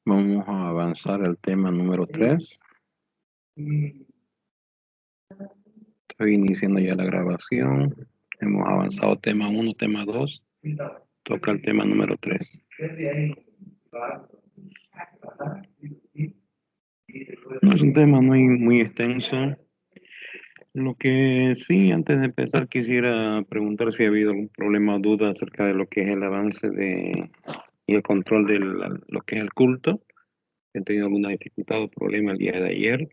Vamos a avanzar al tema número 3. Estoy iniciando ya la grabación. Hemos avanzado tema 1, tema 2. Toca el tema número 3. No es un tema muy extenso. Lo que sí, antes de empezar, quisiera preguntar si ha habido algún problema o duda acerca de lo que es el avance y el control de lo que es el culto. He tenido alguna dificultad o problema el día de ayer.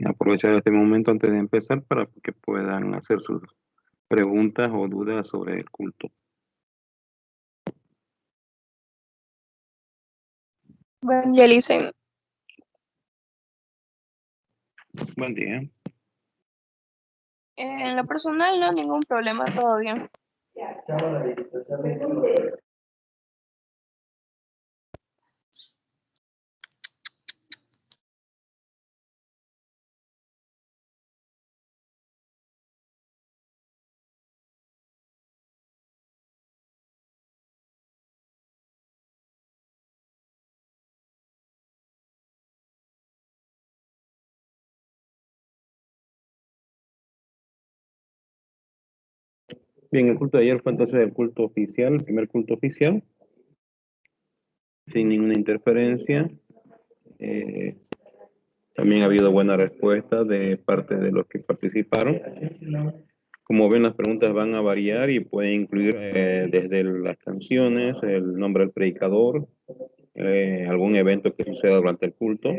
Aprovechar este momento antes de empezar para que puedan hacer sus preguntas o dudas sobre el culto. Buen día, Licen. Buen día. En lo personal, no, ningún problema, todo bien. Bien, el culto de ayer fue entonces el culto oficial, el primer culto oficial, sin ninguna interferencia. También ha habido buena respuesta de parte de los que participaron. Como ven, las preguntas van a variar y pueden incluir desde las canciones, el nombre del predicador, algún evento que suceda durante el culto,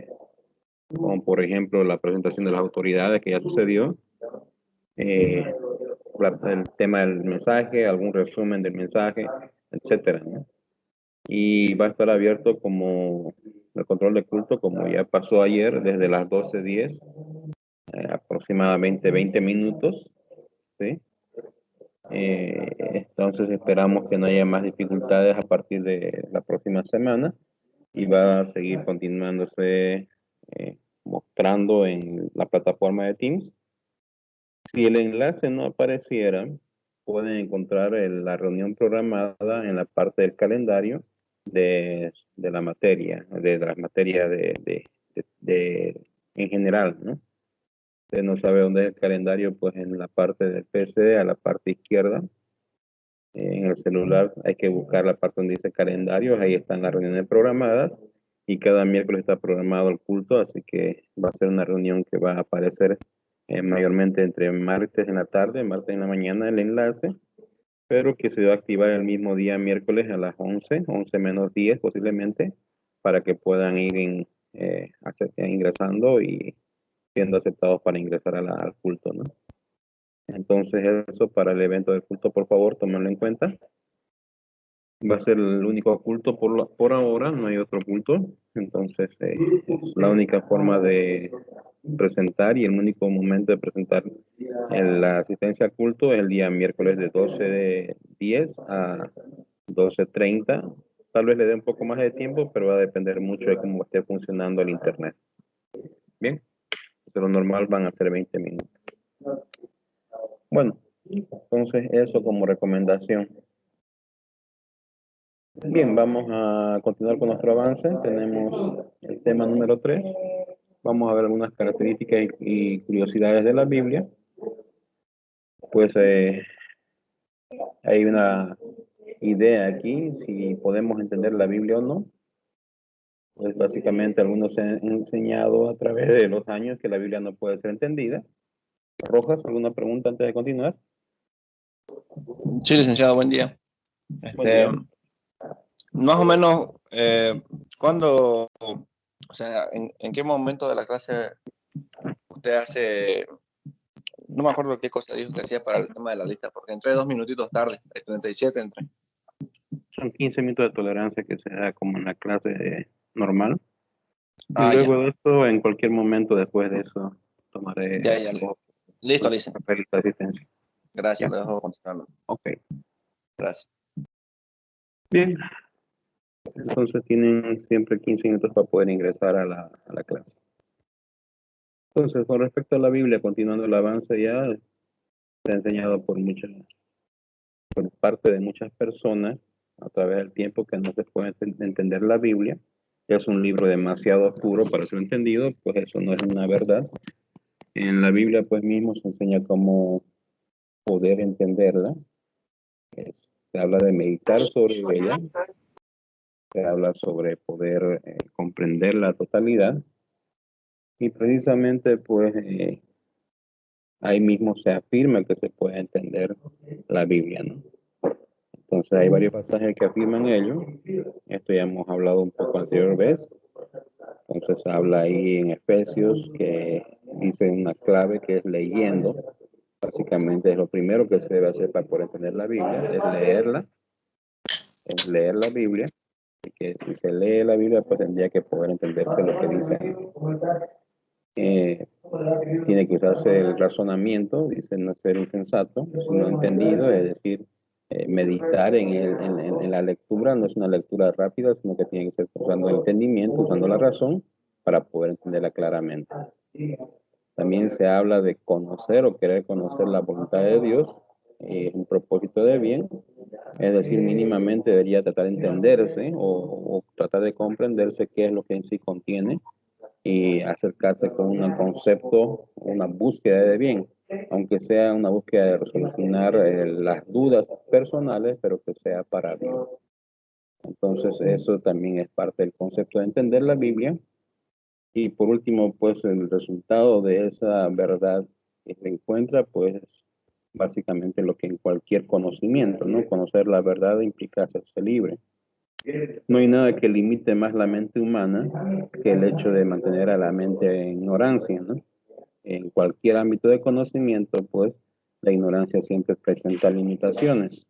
como por ejemplo la presentación de las autoridades que ya sucedió, el tema del mensaje, algún resumen del mensaje, etcétera, ¿no? Y va a estar abierto como el control de culto, como ya pasó ayer, desde las 12:10, aproximadamente 20 minutos, ¿sí? Entonces esperamos que no haya más dificultades a partir de la próxima semana y va a seguir continuándose mostrando en la plataforma de Teams. Si el enlace no apareciera, pueden encontrar la reunión programada en la parte del calendario de la materia, de las materias en general, ¿no? Usted no sabe dónde es el calendario, pues en la parte del PC, a la parte izquierda. En el celular hay que buscar la parte donde dice calendarios, ahí están las reuniones programadas y cada miércoles está programado el culto, así que va a ser una reunión que va a aparecer mayormente entre martes en la tarde, martes en la mañana el enlace, pero que se va a activar el mismo día miércoles a las 11 menos 10 posiblemente, para que puedan ir ingresando y siendo aceptados para ingresar al culto, ¿no? Entonces eso para el evento del culto, por favor, tómenlo en cuenta. Va a ser el único culto por ahora, no hay otro culto. Entonces es la única forma de presentar y el único momento de presentar la asistencia al culto es el día miércoles de 12:10 a 12:30. Tal vez le dé un poco más de tiempo, pero va a depender mucho de cómo esté funcionando el internet. Bien, pero normal van a ser 20 minutos. Bueno, entonces eso como recomendación. Bien, vamos a continuar con nuestro avance. Tenemos el tema número 3. Vamos a ver algunas características y curiosidades de la Biblia. Pues hay una idea aquí, si podemos entender la Biblia o no. Pues básicamente algunos han enseñado a través de los años que la Biblia no puede ser entendida. Rojas, ¿alguna pregunta antes de continuar? Sí, licenciado, buen día. Buen día. Más o menos, ¿cuándo, o sea, en qué momento de la clase usted hace, no me acuerdo qué cosa dijo que hacía para el tema de la lista, porque entré 2 minutitos tarde, el 37 entré. Son 15 minutos de tolerancia que se da como en la clase normal. Y Ah, luego ya. de esto, en cualquier momento después de eso, tomaré Ya. Listo, listo. papel de asistencia. Gracias, ¿Ya? lo dejo contestarlo. Ok. Gracias. Bien. Entonces tienen siempre 15 minutos para poder ingresar a la clase. Entonces, con respecto a la Biblia, continuando el avance ya, se ha enseñado por parte de muchas personas a través del tiempo que no se puede entender la Biblia. Es un libro demasiado oscuro para ser entendido, pues eso no es una verdad. En la Biblia pues mismo se enseña cómo poder entenderla. Se habla de meditar sobre ella, se habla sobre poder comprender la totalidad y precisamente pues ahí mismo se afirma que se puede entender la Biblia, ¿no? Entonces hay varios pasajes que afirman ello. Esto ya hemos hablado un poco anterior vez. Entonces habla ahí en Efesios que dice una clave que es leyendo. Básicamente es lo primero que se debe hacer para poder entender la Biblia, es leer la Biblia. Y que si se lee la Biblia, pues tendría que poder entenderse lo que dice. Tiene que usarse el razonamiento, dice no ser insensato, sino entendido, es decir, meditar en la lectura, no es una lectura rápida, sino que tiene que ser usando el entendimiento, usando la razón para poder entenderla claramente. También se habla de conocer o querer conocer la voluntad de Dios, un propósito de bien, es decir, mínimamente debería tratar de entenderse o tratar de comprenderse qué es lo que en sí contiene y acercarse con un concepto, una búsqueda de bien, aunque sea una búsqueda de resolucionar las dudas personales, pero que sea para bien. Entonces, eso también es parte del concepto de entender la Biblia. Y por último, pues el resultado de esa verdad que se encuentra, pues básicamente lo que en cualquier conocimiento, ¿no? Conocer la verdad implica hacerse libre. No hay nada que limite más la mente humana que el hecho de mantener a la mente en ignorancia, ¿no? En cualquier ámbito de conocimiento, pues la ignorancia siempre presenta limitaciones.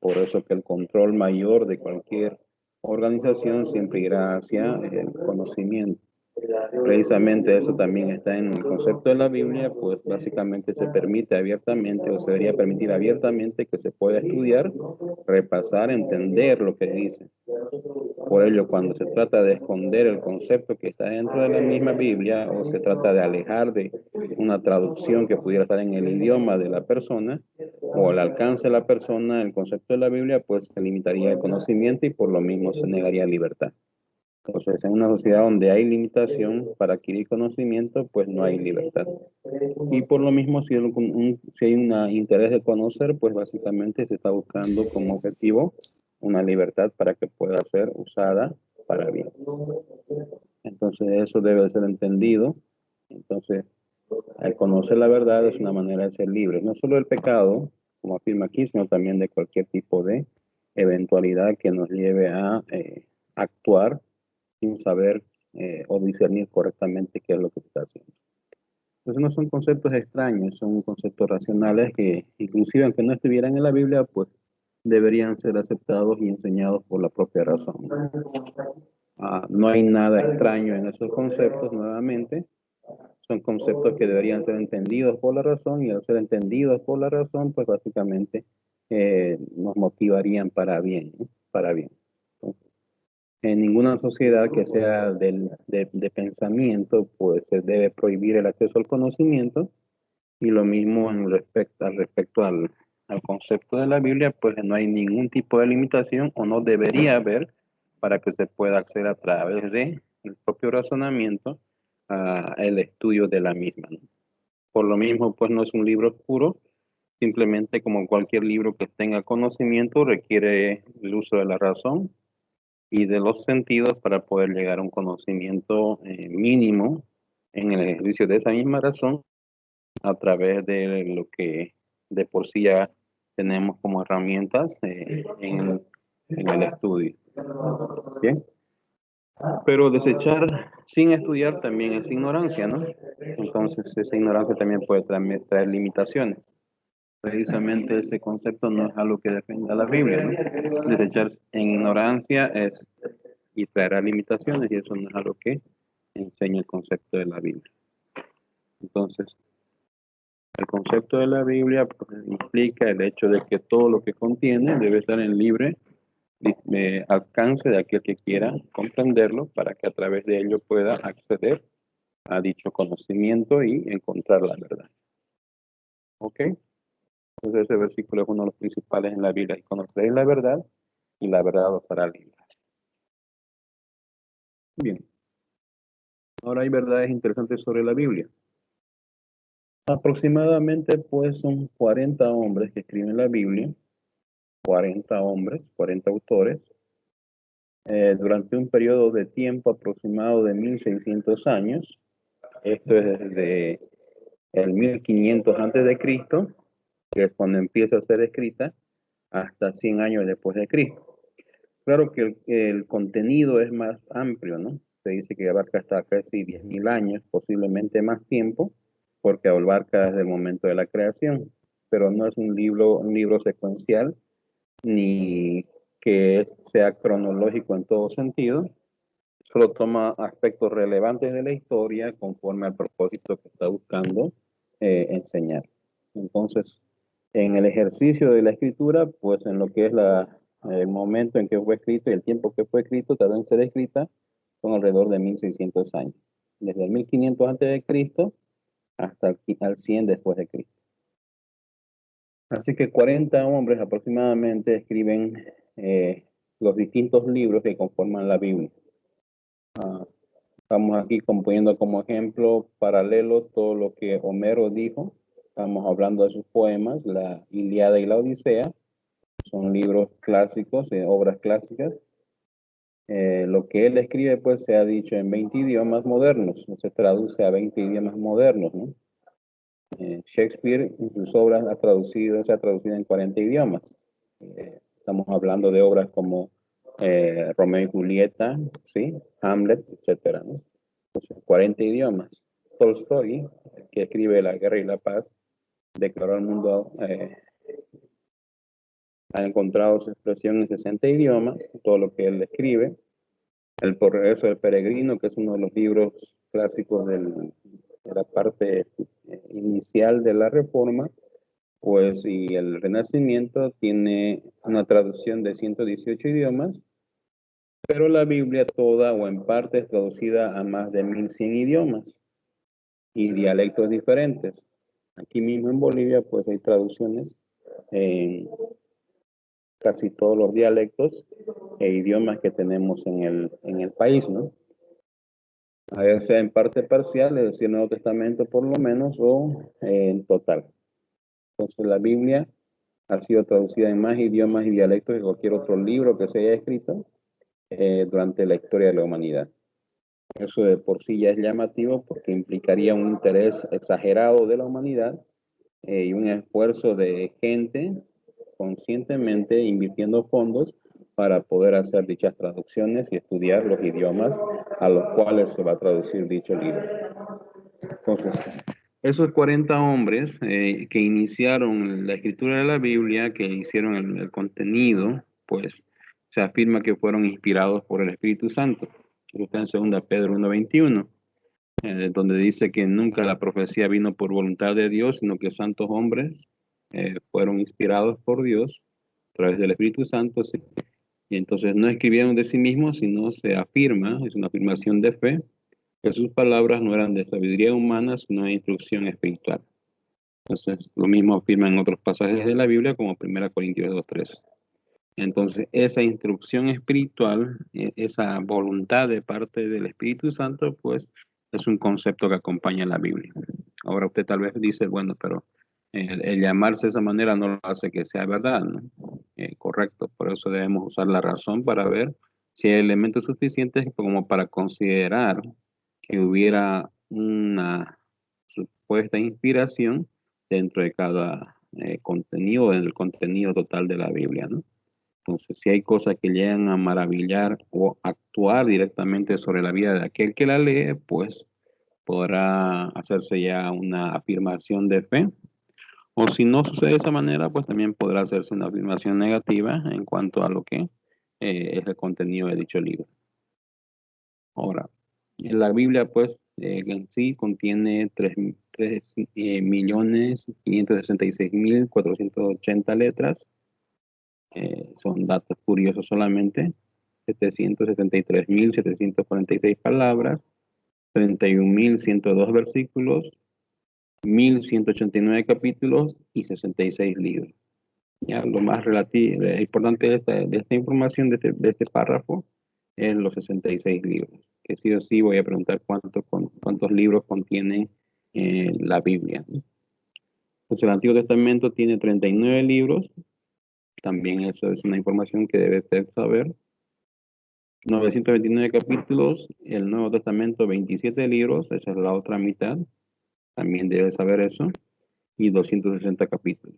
Por eso que el control mayor de cualquier organización siempre irá hacia el conocimiento. Precisamente eso también está en el concepto de la Biblia, pues básicamente se permite abiertamente o se debería permitir abiertamente que se pueda estudiar, repasar, entender lo que dice. Por ello, cuando se trata de esconder el concepto que está dentro de la misma Biblia o se trata de alejar de una traducción que pudiera estar en el idioma de la persona o al alcance de la persona, el concepto de la Biblia, pues se limitaría el conocimiento y por lo mismo se negaría libertad. Entonces, en una sociedad donde hay limitación para adquirir conocimiento, pues no hay libertad. Y por lo mismo, si hay un interés de conocer, pues básicamente se está buscando como objetivo una libertad para que pueda ser usada para bien. Entonces, eso debe ser entendido. Entonces, al conocer la verdad es una manera de ser libre, no solo del pecado, como afirma aquí, sino también de cualquier tipo de eventualidad que nos lleve a actuar sin saber o discernir correctamente qué es lo que se está haciendo. Entonces no son conceptos extraños, son conceptos racionales que inclusive aunque no estuvieran en la Biblia, pues deberían ser aceptados y enseñados por la propia razón. No hay nada extraño en esos conceptos, nuevamente. Son conceptos que deberían ser entendidos por la razón y al ser entendidos por la razón, pues básicamente nos motivarían para bien, ¿no? Para bien. Entonces, en ninguna sociedad que sea de pensamiento, pues se debe prohibir el acceso al conocimiento y lo mismo al respecto al concepto de la Biblia, pues no hay ningún tipo de limitación o no debería haber para que se pueda acceder a través de el propio razonamiento el estudio de la misma, ¿no? Por lo mismo, pues no es un libro oscuro, simplemente como cualquier libro que tenga conocimiento requiere el uso de la razón y de los sentidos para poder llegar a un conocimiento mínimo en el ejercicio de esa misma razón a través de lo que de por sí ya tenemos como herramientas en el estudio. Bien. Pero desechar sin estudiar también es ignorancia, ¿no? Entonces esa ignorancia también puede traer limitaciones. Precisamente ese concepto no es algo que defienda la Biblia, ¿no? Desechar en ignorancia y traerá limitaciones y eso no es algo que enseña el concepto de la Biblia. Entonces, el concepto de la Biblia pues, implica el hecho de que todo lo que contiene debe estar en libre alcance de aquel que quiera comprenderlo para que a través de ello pueda acceder a dicho conocimiento y encontrar la verdad. ¿Ok? Entonces ese versículo es uno de los principales en la Biblia. Y conoceréis la verdad y la verdad los hará libres. Bien. Ahora hay verdades interesantes sobre la Biblia. Aproximadamente, pues, son 40 hombres que escriben la Biblia, 40 hombres, 40 autores, durante un periodo de tiempo aproximado de 1600 años. Esto es desde el 1500 antes de Cristo, que es cuando empieza a ser escrita, hasta 100 años después de Cristo. Claro que el contenido es más amplio, ¿no? Se dice que abarca hasta casi 10.000 años, posiblemente más tiempo, porque abarca desde el momento de la creación, pero no es un libro secuencial, ni que sea cronológico en todo sentido, solo toma aspectos relevantes de la historia conforme al propósito que está buscando enseñar. Entonces, en el ejercicio de la escritura, pues en lo que es el momento en que fue escrito y el tiempo que fue escrito, tardó en ser escrita, son alrededor de 1600 años. Desde el 1500 antes de Cristo hasta al 100 después de Cristo. Así que 40 hombres aproximadamente escriben los distintos libros que conforman la Biblia. Estamos aquí componiendo como ejemplo paralelo todo lo que Homero dijo. Estamos hablando de sus poemas, la Ilíada y la Odisea. Son libros clásicos, obras clásicas. Lo que él escribe, pues, se ha dicho en 20 idiomas modernos. Se traduce a 20 idiomas modernos, ¿no? Shakespeare en sus obras se ha traducido en 40 idiomas. Estamos hablando de obras como Romeo y Julieta, ¿sí? Hamlet, etcétera, ¿no? Entonces, 40 idiomas. Tolstoy, que escribe La Guerra y la Paz, declaró al mundo, ha encontrado su expresión en 60 idiomas, todo lo que él escribe. El Progreso del Peregrino, que es uno de los libros clásicos de la parte inicial de la Reforma, pues, y el Renacimiento tiene una traducción de 118 idiomas, pero la Biblia toda o en parte es traducida a más de 1100 idiomas y dialectos diferentes. Aquí mismo en Bolivia, pues hay traducciones en casi todos los dialectos e idiomas que tenemos en el país, ¿no? A veces en parte parcial, es decir, Nuevo Testamento por lo menos, o en total. Entonces la Biblia ha sido traducida en más idiomas y dialectos que cualquier otro libro que se haya escrito durante la historia de la humanidad. Eso de por sí ya es llamativo porque implicaría un interés exagerado de la humanidad y un esfuerzo de gente conscientemente invirtiendo fondos para poder hacer dichas traducciones y estudiar los idiomas a los cuales se va a traducir dicho libro. Entonces, esos 40 hombres que iniciaron la escritura de la Biblia, que hicieron el contenido, pues se afirma que fueron inspirados por el Espíritu Santo. Eso está en 2 Pedro 1:21, donde dice que nunca la profecía vino por voluntad de Dios, sino que santos hombres fueron inspirados por Dios a través del Espíritu Santo, ¿sí? Y entonces no escribieron de sí mismos, sino se afirma, es una afirmación de fe, que sus palabras no eran de sabiduría humana, sino de instrucción espiritual. Entonces, lo mismo afirma en otros pasajes de la Biblia, como 1 Corintios 2:3. Entonces, esa instrucción espiritual, esa voluntad de parte del Espíritu Santo, pues, es un concepto que acompaña la Biblia. Ahora usted tal vez dice, bueno, pero el llamarse de esa manera no lo hace que sea verdad, ¿no? Correcto, por eso debemos usar la razón para ver si hay elementos suficientes como para considerar que hubiera una supuesta inspiración dentro de cada contenido, en el contenido total de la Biblia, ¿no? Entonces, si hay cosas que llegan a maravillar o actuar directamente sobre la vida de aquel que la lee, pues podrá hacerse ya una afirmación de fe. O si no sucede de esa manera, pues también podrá hacerse una afirmación negativa en cuanto a lo que es el contenido de dicho libro. Ahora, la Biblia, pues, en sí contiene 3.566.480 letras. Son datos curiosos solamente. 773.746 palabras, 31.102 versículos, 1.189 capítulos y 66 libros. Ya, lo más relativo, importante de esta información, de este párrafo, es los 66 libros. Que sí o sí voy a preguntar cuántos libros contiene la Biblia. Pues el Antiguo Testamento tiene 39 libros. También eso es una información que debe saber. 929 capítulos. El Nuevo Testamento, 27 libros. Esa es la otra mitad. También debe saber eso. Y 260 capítulos.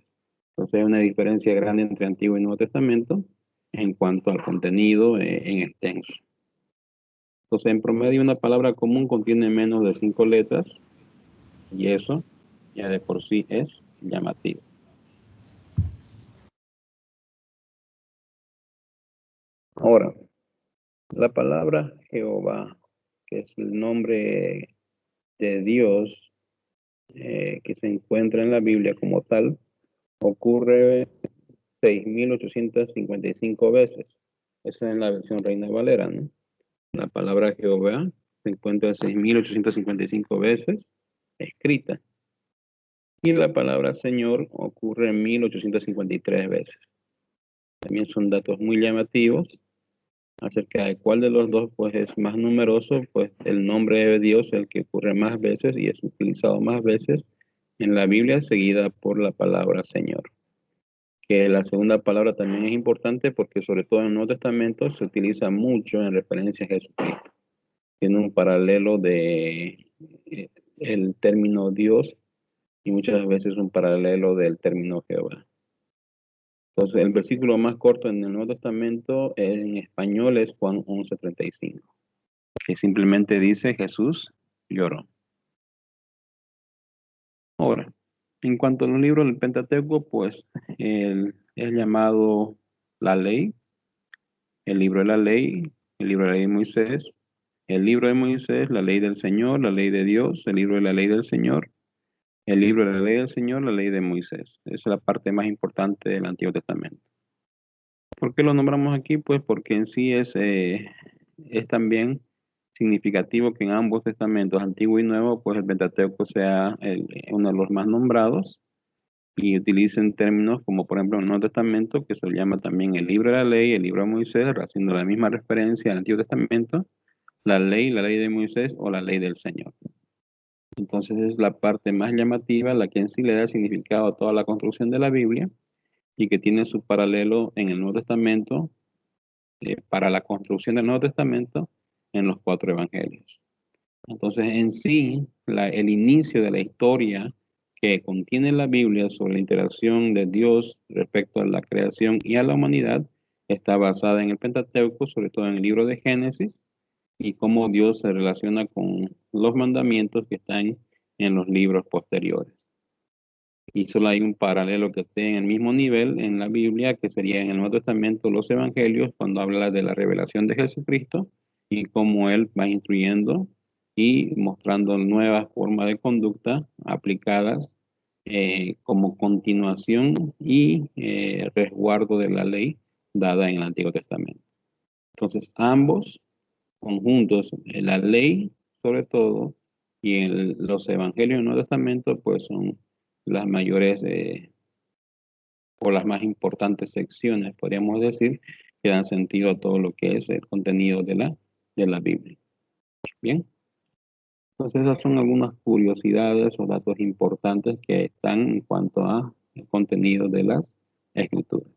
Entonces hay una diferencia grande entre Antiguo y Nuevo Testamento en cuanto al contenido en extenso. Entonces, en promedio, una palabra común contiene menos de 5 letras y eso ya de por sí es llamativo. Ahora, la palabra Jehová, que es el nombre de Dios que se encuentra en la Biblia como tal, ocurre 6.855 veces. Esa es en la versión Reina Valera, ¿no? La palabra Jehová se encuentra 6.855 veces escrita. Y la palabra Señor ocurre 1.853 veces. También son datos muy llamativos acerca de cuál de los dos pues es más numeroso. Pues el nombre de Dios es el que ocurre más veces y es utilizado más veces en la Biblia, seguida por la palabra Señor. Que la segunda palabra también es importante porque sobre todo en el Nuevo Testamento se utiliza mucho en referencia a Jesucristo. Tiene un paralelo de el término Dios y muchas veces un paralelo del término Jehová. Entonces, el versículo más corto en el Nuevo Testamento en español es Juan 11:35, que simplemente dice Jesús lloró. Ahora, en cuanto a los libros del Pentateuco, pues es llamado la ley, el libro de la ley, el libro de la ley de Moisés, el libro de Moisés, la ley del Señor, la ley de Dios, el libro de la ley del Señor, el libro de la ley del Señor, la ley de Moisés. Esa es la parte más importante del Antiguo Testamento. ¿Por qué lo nombramos aquí? Pues porque en sí es también significativo que en ambos testamentos, Antiguo y Nuevo, pues el Pentateuco sea uno de los más nombrados y utilicen términos como por ejemplo en el Nuevo Testamento, que se llama también el libro de la ley, el libro de Moisés, haciendo la misma referencia al Antiguo Testamento, la ley de Moisés o la ley del Señor. Entonces es la parte más llamativa, la que en sí le da significado a toda la construcción de la Biblia y que tiene su paralelo en el Nuevo Testamento para la construcción del Nuevo Testamento en los 4 evangelios. Entonces, en sí, el inicio de la historia que contiene la Biblia sobre la interacción de Dios respecto a la creación y a la humanidad está basada en el Pentateuco, sobre todo en el libro de Génesis, y cómo Dios se relaciona con los mandamientos que están en los libros posteriores. Y solo hay un paralelo que esté en el mismo nivel en la Biblia, que sería en el Nuevo Testamento los Evangelios, cuando habla de la revelación de Jesucristo y cómo Él va instruyendo y mostrando nuevas formas de conducta aplicadas como continuación y resguardo de la ley dada en el Antiguo Testamento. Entonces, ambos conjuntos, la ley sobre todo y los Evangelios del Nuevo Testamento, pues son las mayores o las más importantes secciones, podríamos decir, que dan sentido a todo lo que es el contenido de la Biblia. Bien, entonces esas son algunas curiosidades o datos importantes que están en cuanto a el contenido de las escrituras.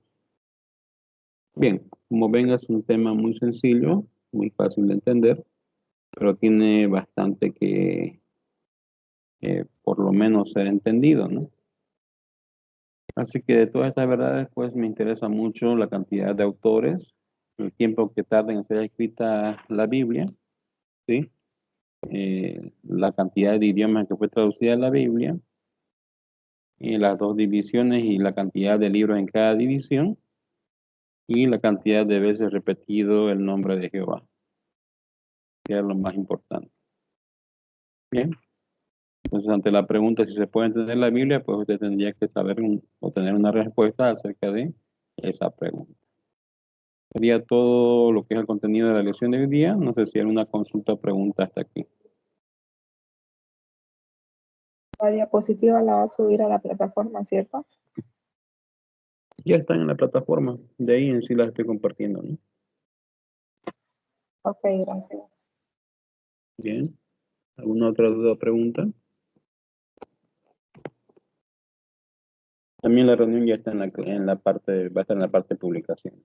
Bien, como ven es un tema muy sencillo, muy fácil de entender, pero tiene bastante que por lo menos ser entendido, ¿no? Así que de todas estas verdades, pues me interesa mucho la cantidad de autores, el tiempo que tarda en ser escrita la Biblia, ¿sí? La cantidad de idiomas que fue traducida la Biblia, y las 2 divisiones y la cantidad de libros en cada división, y la cantidad de veces repetido el nombre de Jehová, que es lo más importante. Bien. Entonces, ante la pregunta si se puede entender la Biblia, pues usted tendría que saber o tener una respuesta acerca de esa pregunta. Sería todo lo que es el contenido de la lección de hoy día. No sé si hay una consulta o pregunta hasta aquí. La diapositiva la va a subir a la plataforma, ¿cierto? Ya están en la plataforma. De ahí en sí las estoy compartiendo, ¿no? Ok, gracias. Bien. ¿Alguna otra duda o pregunta? También la reunión ya está en la parte, va a estar en la parte de publicación.